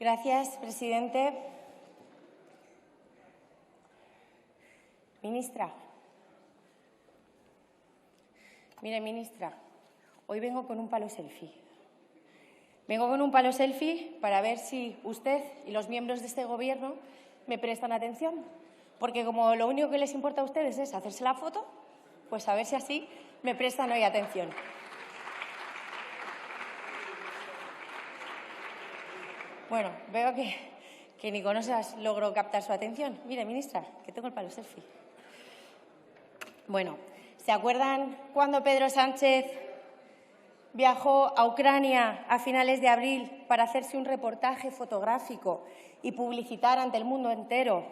Gracias, presidente. Ministra. Mire, ministra, hoy vengo con un palo selfie. Vengo con un palo selfie para ver si usted y los miembros de este Gobierno me prestan atención. Porque como lo único que les importa a ustedes es hacerse la foto, pues a ver si así me prestan hoy atención. Bueno, veo que ni con esas logro captar su atención. Mire, ministra, que tengo el palo selfie. Bueno, ¿se acuerdan cuando Pedro Sánchez viajó a Ucrania a finales de abril para hacerse un reportaje fotográfico y publicitar ante el mundo entero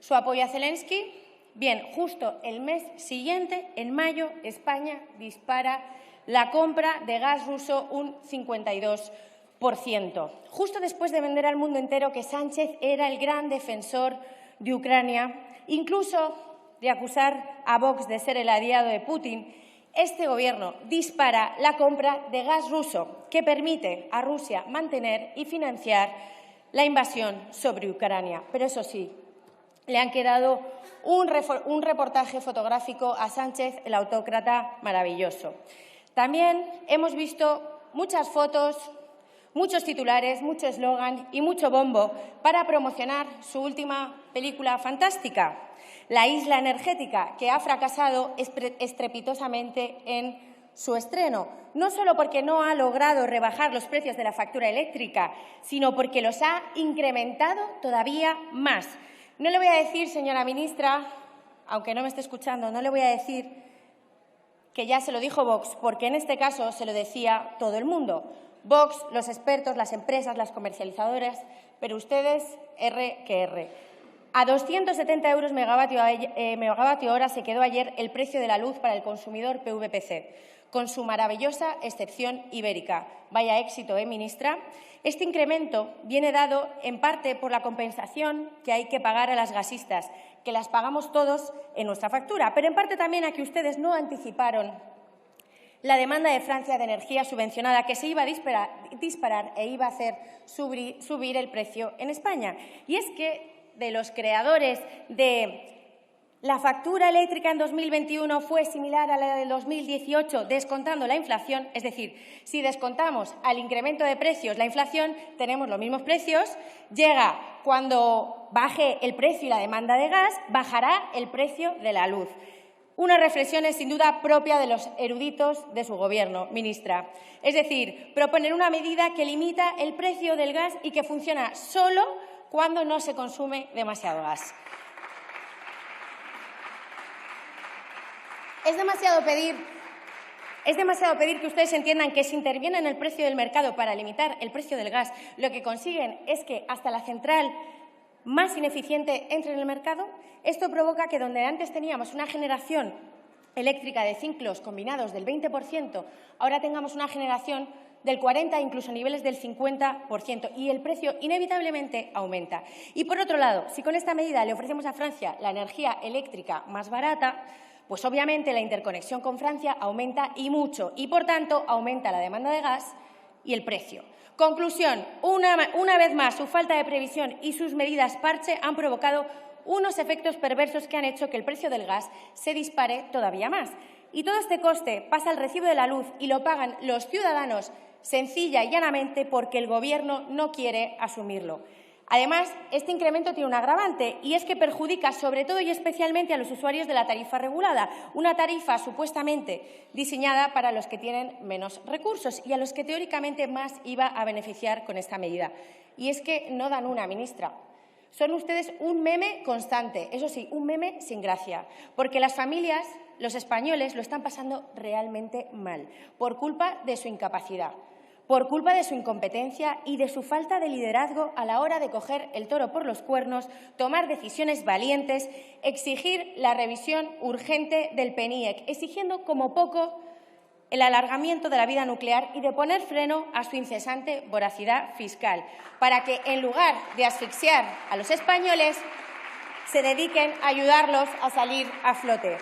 su apoyo a Zelensky? Bien, justo el mes siguiente, en mayo, España dispara la compra de gas ruso un 52%. Justo después de vender al mundo entero que Sánchez era el gran defensor de Ucrania, incluso de acusar a Vox de ser el aliado de Putin, este Gobierno dispara la compra de gas ruso que permite a Rusia mantener y financiar la invasión sobre Ucrania. Pero eso sí, le han quedado un reportaje fotográfico a Sánchez, el autócrata maravilloso. También hemos visto muchas fotos, muchos titulares, mucho eslogan y mucho bombo para promocionar su última película fantástica, La isla energética, que ha fracasado estrepitosamente en su estreno, no solo porque no ha logrado rebajar los precios de la factura eléctrica, sino porque los ha incrementado todavía más. No le voy a decir, señora ministra, aunque no me esté escuchando, no le voy a decir que ya se lo dijo Vox, porque en este caso se lo decía todo el mundo. Vox, los expertos, las empresas, las comercializadoras, pero ustedes, R que R. A 270 euros megavatio hora se quedó ayer el precio de la luz para el consumidor PVPC, con su maravillosa excepción ibérica. Vaya éxito, ministra. Este incremento viene dado en parte por la compensación que hay que pagar a las gasistas, que las pagamos todos en nuestra factura, pero en parte también a que ustedes no anticiparon la demanda de Francia de energía subvencionada que se iba a disparar e iba a hacer subir el precio en España. Y es que de los creadores de la factura eléctrica en 2021 fue similar a la del 2018, descontando la inflación. Es decir, si descontamos al incremento de precios la inflación, tenemos los mismos precios. Llega cuando baje el precio y la demanda de gas, bajará el precio de la luz. Unas reflexiones sin duda propia de los eruditos de su Gobierno, ministra. Es decir, proponer una medida que limita el precio del gas y que funciona solo cuando no se consume demasiado gas. Es demasiado pedir que ustedes entiendan que si intervienen en el precio del mercado para limitar el precio del gas, lo que consiguen es que hasta la central más ineficiente entre en el mercado. Esto provoca que donde antes teníamos una generación eléctrica de ciclos combinados del 20%, ahora tengamos una generación del 40%, incluso niveles del 50%, y el precio inevitablemente aumenta. Y, por otro lado, si con esta medida le ofrecemos a Francia la energía eléctrica más barata, pues obviamente la interconexión con Francia aumenta y mucho, y por tanto aumenta la demanda de gas y el precio. Conclusión, una vez más, su falta de previsión y sus medidas parche han provocado unos efectos perversos que han hecho que el precio del gas se dispare todavía más. Y todo este coste pasa al recibo de la luz y lo pagan los ciudadanos sencilla y llanamente porque el Gobierno no quiere asumirlo. Además, este incremento tiene un agravante y es que perjudica sobre todo y especialmente a los usuarios de la tarifa regulada, una tarifa supuestamente diseñada para los que tienen menos recursos y a los que teóricamente más iba a beneficiar con esta medida. Y es que no dan una, ministra. Son ustedes un meme constante, eso sí, un meme sin gracia, porque las familias, los españoles, lo están pasando realmente mal por culpa de su incapacidad, por culpa de su incompetencia y de su falta de liderazgo a la hora de coger el toro por los cuernos, tomar decisiones valientes, exigir la revisión urgente del PNIEC, exigiendo como poco el alargamiento de la vida nuclear y de poner freno a su incesante voracidad fiscal, para que, en lugar de asfixiar a los españoles, se dediquen a ayudarlos a salir a flote.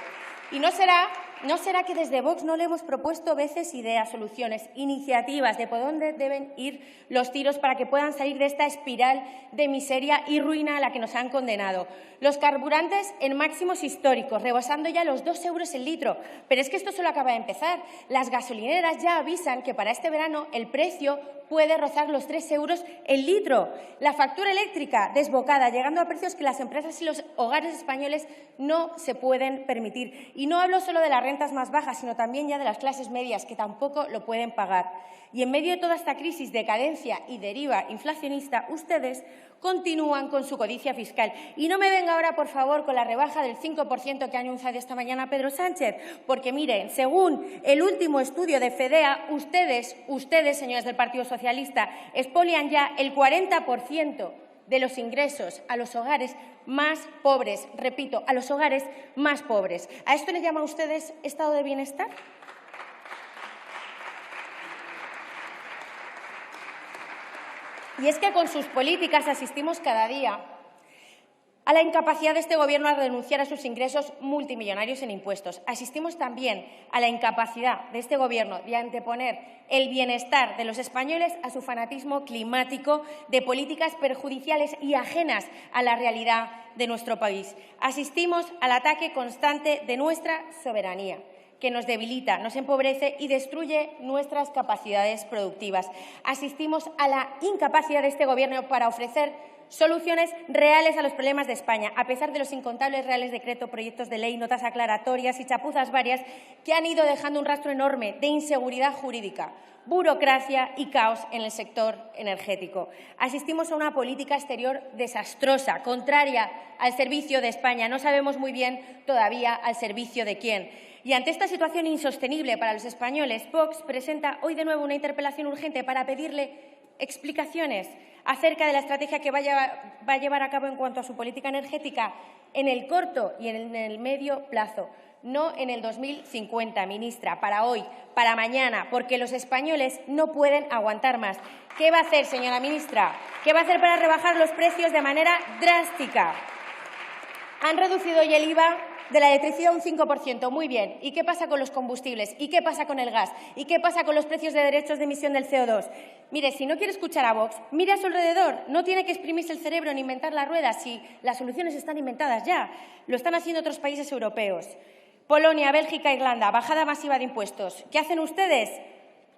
Y no será ¿No será que desde Vox no le hemos propuesto veces ideas, soluciones, iniciativas de por dónde deben ir los tiros para que puedan salir de esta espiral de miseria y ruina a la que nos han condenado? Los carburantes en máximos históricos, rebasando ya los 2 euros el litro. Pero es que esto solo acaba de empezar. Las gasolineras ya avisan que para este verano el precio puede rozar los 3 euros el litro. La factura eléctrica desbocada, llegando a precios que las empresas y los hogares españoles no se pueden permitir. Y no hablo solo de las rentas más bajas, sino también ya de las clases medias, que tampoco lo pueden pagar. Y en medio de toda esta crisis, decadencia y deriva inflacionista, ustedes continúan con su codicia fiscal. Y no me venga ahora, por favor, con la rebaja del 5% que ha anunciado esta mañana Pedro Sánchez, porque, miren, según el último estudio de FEDEA, ustedes, señores del Partido Socialista, expolian ya el 40% de los ingresos a los hogares más pobres. Repito, a los hogares más pobres. ¿A esto le llaman ustedes estado de bienestar? Y es que con sus políticas asistimos cada día a la incapacidad de este Gobierno a renunciar a sus ingresos multimillonarios en impuestos. Asistimos también a la incapacidad de este Gobierno de anteponer el bienestar de los españoles a su fanatismo climático de políticas perjudiciales y ajenas a la realidad de nuestro país. Asistimos al ataque constante de nuestra soberanía, que nos debilita, nos empobrece y destruye nuestras capacidades productivas. Asistimos a la incapacidad de este Gobierno para ofrecer soluciones reales a los problemas de España, a pesar de los incontables reales decretos, proyectos de ley, notas aclaratorias y chapuzas varias que han ido dejando un rastro enorme de inseguridad jurídica, burocracia y caos en el sector energético. Asistimos a una política exterior desastrosa, contraria al servicio de España. No sabemos muy bien todavía al servicio de quién. Y ante esta situación insostenible para los españoles, Vox presenta hoy de nuevo una interpelación urgente para pedirle explicaciones acerca de la estrategia que va a llevar a cabo en cuanto a su política energética en el corto y en el medio plazo. No en el 2050, ministra, para hoy, para mañana, porque los españoles no pueden aguantar más. ¿Qué va a hacer, señora ministra? ¿Qué va a hacer para rebajar los precios de manera drástica? Han reducido hoy el IVA de la electricidad un 5%. Muy bien. ¿Y qué pasa con los combustibles? ¿Y qué pasa con el gas? ¿Y qué pasa con los precios de derechos de emisión del CO2? Mire, si no quiere escuchar a Vox, mire a su alrededor. No tiene que exprimirse el cerebro ni inventar la rueda, si las soluciones están inventadas ya. Lo están haciendo otros países europeos. Polonia, Bélgica, Irlanda, bajada masiva de impuestos. ¿Qué hacen ustedes?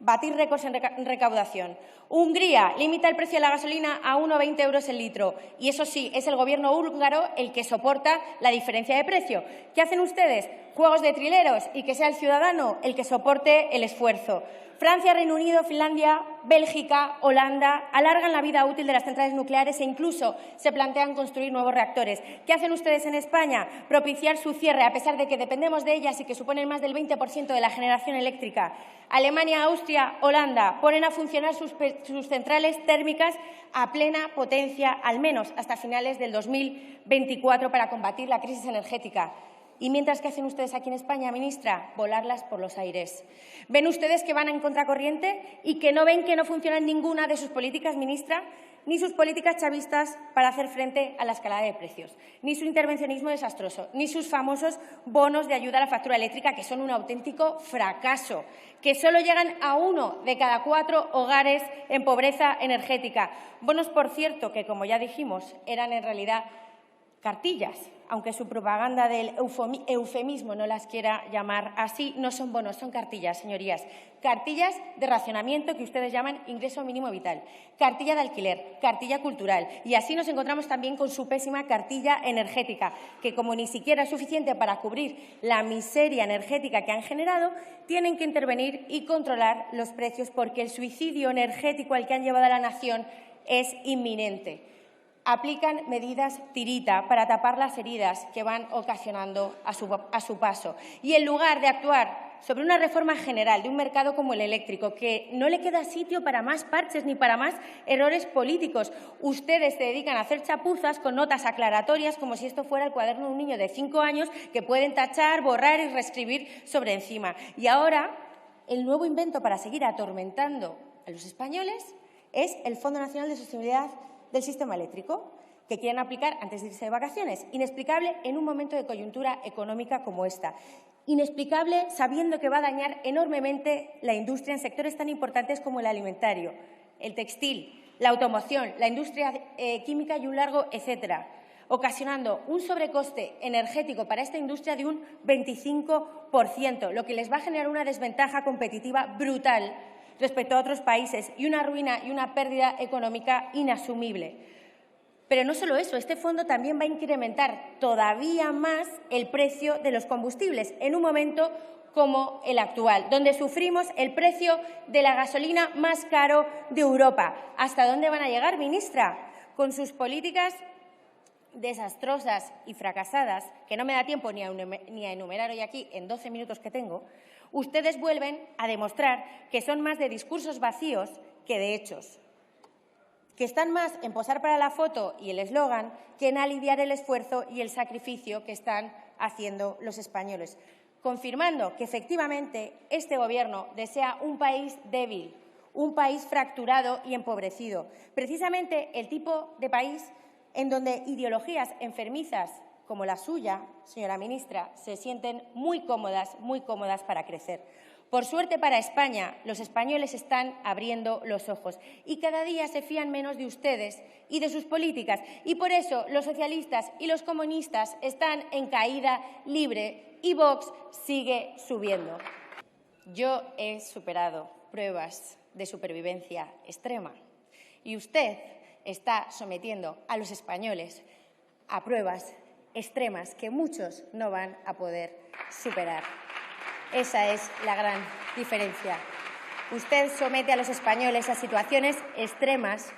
Batir récords en recaudación. Hungría limita el precio de la gasolina a 1,20 euros el litro. Y eso sí, es el Gobierno húngaro el que soporta la diferencia de precio. ¿Qué hacen ustedes? Juegos de trileros y que sea el ciudadano el que soporte el esfuerzo. Francia, Reino Unido, Finlandia, Bélgica, Holanda alargan la vida útil de las centrales nucleares e incluso se plantean construir nuevos reactores. ¿Qué hacen ustedes en España? Propiciar su cierre, a pesar de que dependemos de ellas y que suponen más del 20% de la generación eléctrica. Alemania, Austria, Holanda ponen a funcionar sus centrales térmicas a plena potencia, al menos hasta finales del 2024, para combatir la crisis energética. Y mientras, ¿qué hacen ustedes aquí en España, ministra? Volarlas por los aires. ¿Ven ustedes que van en contracorriente y que no ven que no funcionan ninguna de sus políticas, ministra? Ni sus políticas chavistas para hacer frente a la escalada de precios, ni su intervencionismo desastroso, ni sus famosos bonos de ayuda a la factura eléctrica, que son un auténtico fracaso, que solo llegan a 1 de cada 4 hogares en pobreza energética. Bonos, por cierto, que, como ya dijimos, eran en realidad cartillas, aunque su propaganda del eufemismo no las quiera llamar así. No son bonos, son cartillas, señorías. Cartillas de racionamiento que ustedes llaman ingreso mínimo vital, cartilla de alquiler, cartilla cultural. Y así nos encontramos también con su pésima cartilla energética, que como ni siquiera es suficiente para cubrir la miseria energética que han generado, tienen que intervenir y controlar los precios porque el suicidio energético al que han llevado a la nación es inminente. Aplican medidas tirita para tapar las heridas que van ocasionando a su paso. Y en lugar de actuar sobre una reforma general de un mercado como el eléctrico, que no le queda sitio para más parches ni para más errores políticos, ustedes se dedican a hacer chapuzas con notas aclaratorias como si esto fuera el cuaderno de un niño de 5 años que pueden tachar, borrar y reescribir sobre encima. Y ahora, el nuevo invento para seguir atormentando a los españoles es el Fondo Nacional de Sostenibilidad del Sistema Eléctrico, que quieren aplicar antes de irse de vacaciones. Inexplicable en un momento de coyuntura económica como esta. Inexplicable sabiendo que va a dañar enormemente la industria en sectores tan importantes como el alimentario, el textil, la automoción, la industria química y un largo etcétera, ocasionando un sobrecoste energético para esta industria de un 25%, lo que les va a generar una desventaja competitiva brutal respecto a otros países y una ruina y una pérdida económica inasumible. Pero no solo eso, este fondo también va a incrementar todavía más el precio de los combustibles en un momento como el actual, donde sufrimos el precio de la gasolina más caro de Europa. ¿Hasta dónde van a llegar, ministra? Con sus políticas desastrosas y fracasadas, que no me da tiempo ni a enumerar hoy aquí en 12 minutos que tengo, ustedes vuelven a demostrar que son más de discursos vacíos que de hechos, que están más en posar para la foto y el eslogan que en aliviar el esfuerzo y el sacrificio que están haciendo los españoles, confirmando que efectivamente este Gobierno desea un país débil, un país fracturado y empobrecido, precisamente el tipo de país en donde ideologías enfermizas como la suya, señora ministra, se sienten muy cómodas para crecer. Por suerte para España, los españoles están abriendo los ojos y cada día se fían menos de ustedes y de sus políticas. Y por eso los socialistas y los comunistas están en caída libre y Vox sigue subiendo. Yo he superado pruebas de supervivencia extrema y usted está sometiendo a los españoles a pruebas extremas que muchos no van a poder superar. Esa es la gran diferencia. Usted somete a los españoles a situaciones extremas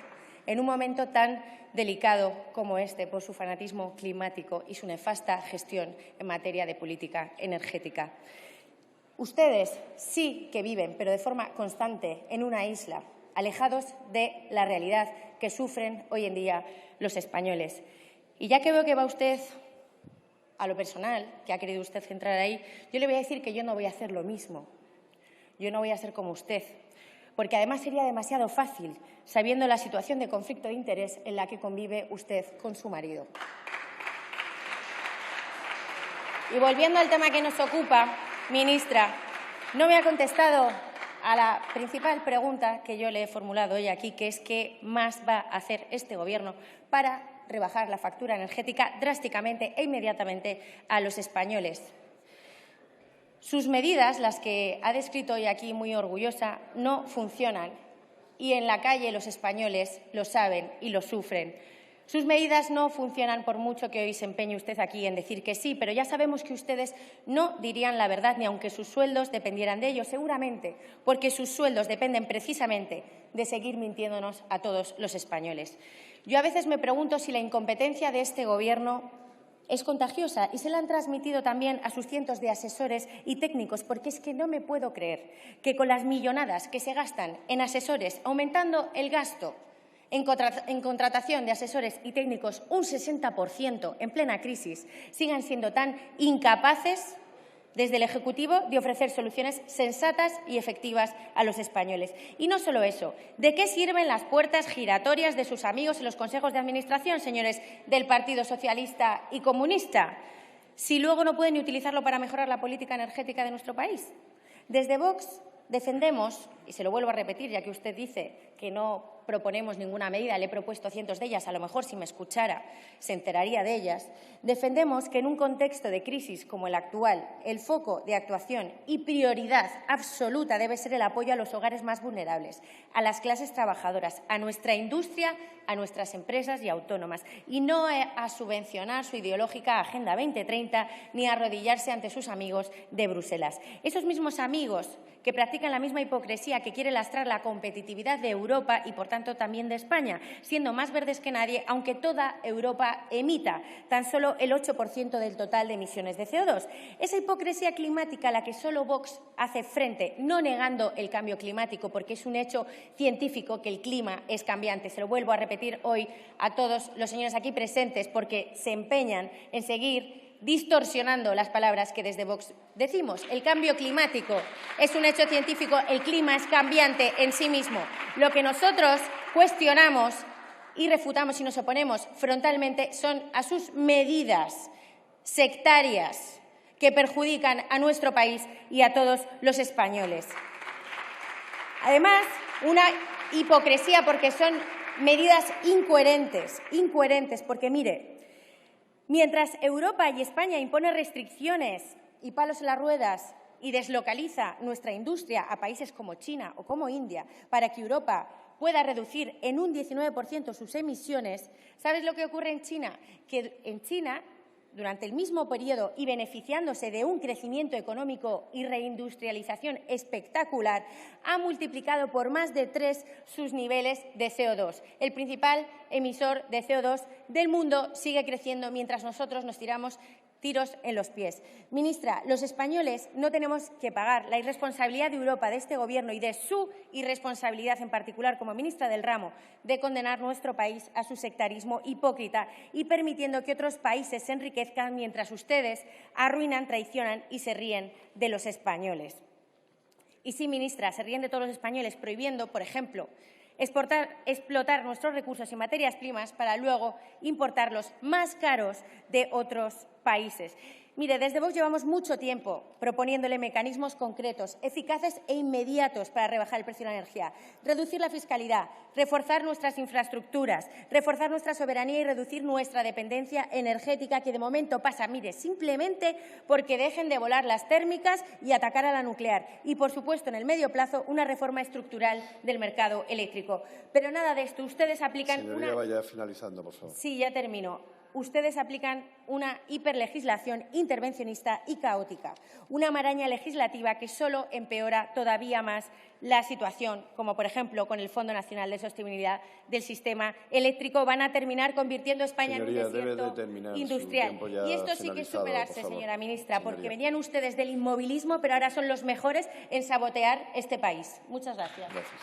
en un momento tan delicado como este por su fanatismo climático y su nefasta gestión en materia de política energética. Ustedes sí que viven, pero de forma constante, en una isla, alejados de la realidad que sufren hoy en día los españoles. Y ya que veo que va usted a lo personal, que ha querido usted centrar ahí, yo le voy a decir que yo no voy a hacer lo mismo. Yo no voy a ser como usted, porque además sería demasiado fácil, sabiendo la situación de conflicto de interés en la que convive usted con su marido. Y volviendo al tema que nos ocupa, ministra, no me ha contestado a la principal pregunta que yo le he formulado hoy aquí, que es ¿qué más va a hacer este Gobierno para rebajar la factura energética drásticamente e inmediatamente a los españoles? Sus medidas, las que ha descrito hoy aquí muy orgullosa, no funcionan y en la calle los españoles lo saben y lo sufren. Sus medidas no funcionan por mucho que hoy se empeñe usted aquí en decir que sí, pero ya sabemos que ustedes no dirían la verdad ni aunque sus sueldos dependieran de ello, seguramente, porque sus sueldos dependen precisamente de seguir mintiéndonos a todos los españoles. Yo a veces me pregunto si la incompetencia de este Gobierno es contagiosa y se la han transmitido también a sus cientos de asesores y técnicos, porque es que no me puedo creer que con las millonadas que se gastan en asesores, aumentando el gasto en contratación de asesores y técnicos un 60% en plena crisis, sigan siendo tan incapaces desde el Ejecutivo de ofrecer soluciones sensatas y efectivas a los españoles. Y no solo eso, ¿de qué sirven las puertas giratorias de sus amigos en los consejos de administración, señores del Partido Socialista y Comunista, si luego no pueden utilizarlo para mejorar la política energética de nuestro país? Desde Vox defendemos, y se lo vuelvo a repetir, ya que usted dice que no proponemos ninguna medida, le he propuesto cientos de ellas, a lo mejor si me escuchara se enteraría de ellas, defendemos que en un contexto de crisis como el actual, el foco de actuación y prioridad absoluta debe ser el apoyo a los hogares más vulnerables, a las clases trabajadoras, a nuestra industria, a nuestras empresas y autónomas, y no a subvencionar su ideológica Agenda 2030 ni a arrodillarse ante sus amigos de Bruselas. Esos mismos amigos que practican la misma hipocresía que quiere lastrar la competitividad de Europa y, por tanto, también de España, siendo más verdes que nadie, aunque toda Europa emita tan solo el 8% del total de emisiones de CO2. Esa hipocresía climática a la que solo Vox hace frente, no negando el cambio climático, porque es un hecho científico que el clima es cambiante. Se lo vuelvo a repetir hoy a todos los señores aquí presentes, porque se empeñan en seguir distorsionando las palabras que desde Vox decimos. El cambio climático es un hecho científico, el clima es cambiante en sí mismo. Lo que nosotros cuestionamos y refutamos y nos oponemos frontalmente son a sus medidas sectarias que perjudican a nuestro país y a todos los españoles. Además, una hipocresía porque son medidas incoherentes, porque, mire, mientras Europa y España imponen restricciones y palos en las ruedas y deslocaliza nuestra industria a países como China o como India para que Europa pueda reducir en un 19% sus emisiones, ¿sabes lo que ocurre en China? Que en China, durante el mismo periodo y beneficiándose de un crecimiento económico y reindustrialización espectacular, ha multiplicado por más de 3 sus niveles de CO2. El principal emisor de CO2 del mundo sigue creciendo mientras nosotros nos tiramos tiros en los pies. Ministra, los españoles no tenemos que pagar la irresponsabilidad de Europa, de este Gobierno y de su irresponsabilidad en particular como ministra del ramo de condenar nuestro país a su sectarismo hipócrita y permitiendo que otros países se enriquezcan mientras ustedes arruinan, traicionan y se ríen de los españoles. Y sí, ministra, se ríen de todos los españoles prohibiendo, por ejemplo, explotar nuestros recursos y materias primas para luego importarlos más caros de otros países. Mire, desde Vox llevamos mucho tiempo proponiéndole mecanismos concretos, eficaces e inmediatos para rebajar el precio de la energía, reducir la fiscalidad, reforzar nuestras infraestructuras, reforzar nuestra soberanía y reducir nuestra dependencia energética, que de momento pasa, mire, simplemente porque dejen de volar las térmicas y atacar a la nuclear. Y, por supuesto, en el medio plazo, una reforma estructural del mercado eléctrico. Pero nada de esto. Ustedes aplican Señoría, vaya finalizando, por favor. Sí, ya termino. Ustedes aplican una hiperlegislación intervencionista y caótica, una maraña legislativa que solo empeora todavía más la situación, como por ejemplo con el Fondo Nacional de Sostenibilidad del Sistema Eléctrico. Van a terminar convirtiendo a España en un desierto industrial. Y esto sí que es superarse, señora ministra, porque venían ustedes del inmovilismo, pero ahora son los mejores en sabotear este país. Muchas gracias. Gracias.